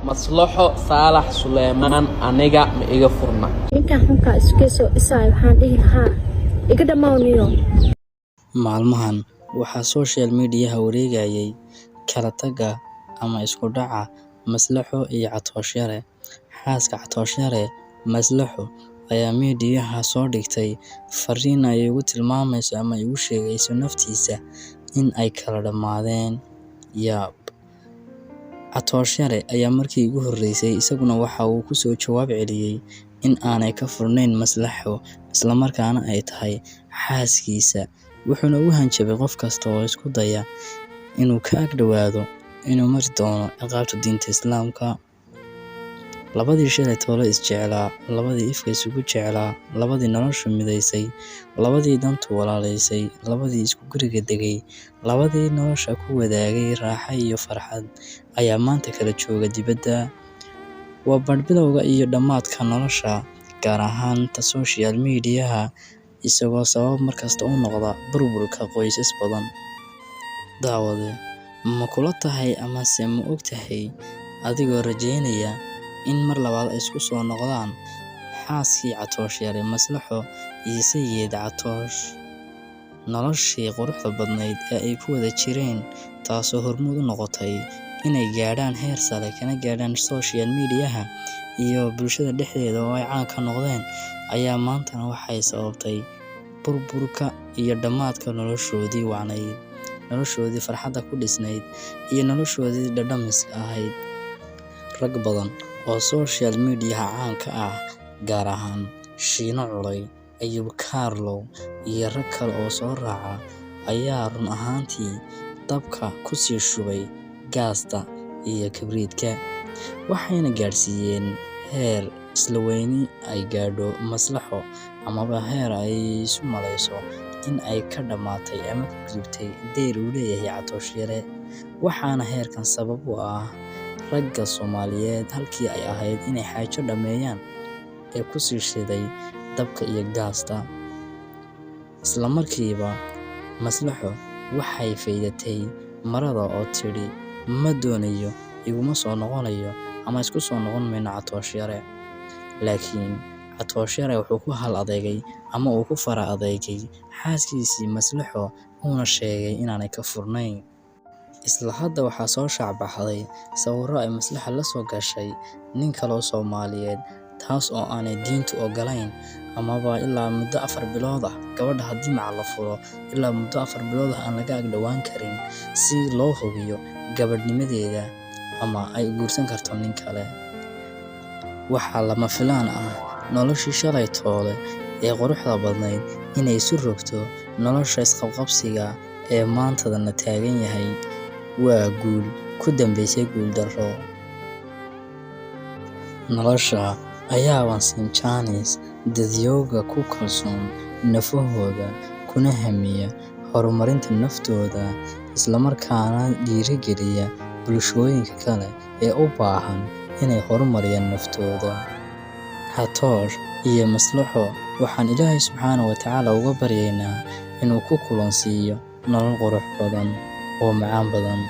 Maslaxo Saalax Suleymaan aniga ma iga furna. ninkan xunka iskeeso isaay waxaan dhihi lahaa iga dhammaaniyo. Maalmahan waxaa social media wareegayay kala taga ama isku dhaca Maslaxo iyo Catoosh Yare. Xaaska Catoosh Yare, Maslaxo ayaa meediyaha soo dhigtay fariin ay ugu tilmaamayso ama ay ugu sheegayso naftiisa in ay kala dhamaadeen. Catoosh Yare ayaa markii ugu horeysay isaguna waxa uu ku soo jawaab celiyay in aanay ka furnayn Maslaxo isla markaana ay tahay xaaskiisa, wuxuuna u hanjabay qof kasta oo isku daya inuu ka ag dhawaado inuu mari doono ciqaabta diinta Islaamka. Labadii shalay toole isjeclaa, labadii ifka isugu jeclaa, labadii nolosha midaysay, labadii dantu walaalaysay, labadii isku guriga degay, labadii nolosha ku wadaagay raaxo iyo farxad ayaa maanta kala jooga dibadda. Waa badbilowga iyo dhammaadka nolosha, gaar ahaan ta social media, isagoo sabab markasta u noqda burburka qoysas badan. Daawade, ma kula tahay ama se ma og tahay adigoo rajeynaya in mar labaad ay isku soo noqdaan xaaskii Catoosh Yare, Maslaxo iyo sayid Catoosh? Noloshii quruxda badnayd ee ay ku wada jireen, taasoo hormuud u noqotay inay gaadhaan heer sare kana gaadhaan social media iyo bulshada dhexdeeda oo ay caan ka noqdeen, ayaa maantana waxay sababtay burburka iyo dhammaadka noloshoodii wacnayd, noloshoodii farxadda ku dhisnayd iyo noloshoodii dhadhamiska ahayd. Rag badan oo social media caan ka ah, gaar ahaan Shiino Culay, Ayuub Carlow iyo rag kale oo soo raaca, ayaa run ahaantii dabka ku sii shubay gaasta iyo kibriitka, waxayna gaarsiiyeen heer isla weyni ay gaadho Maslaxo, amaba heer ay isu malayso in ay ka dhamaatay ama ka gudubtay deyr uu leeyahay Catoosh Yare. Waxaana heerkan sabab u ah ragga Soomaaliyeed halkii ay ahayd inay xaajo dhameeyaan ee ku sii shiday dabka iyo gaasta. Isla markiiba Maslaxo waxay faydatay marada oo tidhi ma doonayo, iguma soo noqonayo ama isku soo noqon mayno Catoosh Yare. Laakiin Catoosh Yare wuxuu ku hal adeegay ama uu ku fara adeegay xaaskiisii Maslaxo, uuna sheegay inaanay ka furnayn. Isla hadda waxaa soo shaacbaxday sawirro ay Maslaxo la soo gashay nin kale oo Soomaaliyeed, taas oo aanay diintu ogolayn, amaba ilaa muddo 4 bilood ah gabadha haddii maca la furo ilaa muddo 4 bilood ah aan laga ag dhawaan karin si loo hubiyo gabadhnimadeeda ama ay guursan karto nin kale. Waxaa lama filaan ah noloshii shalay toole ee quruxda badnayd inay isu rogto nolosha isqabqabsiga ee maantadana taagan yahay. Waa guul ku dambeysay guul darro. Nolosha ayaa wansin jaanis dadyooga ku kalsoon nafahooda, kuna hamiya horumarinta naftooda, isla markaana dhiirigeliya bulshooyinka kale ee u baahan inay horumariyaan naftooda. Catoosh iyo Maslaxo waxaan Ilaahay Subxaanahu wa Tacaala uga baryaynaa inuu ku kulansiiyo nolol qurux badan oo macaan badan.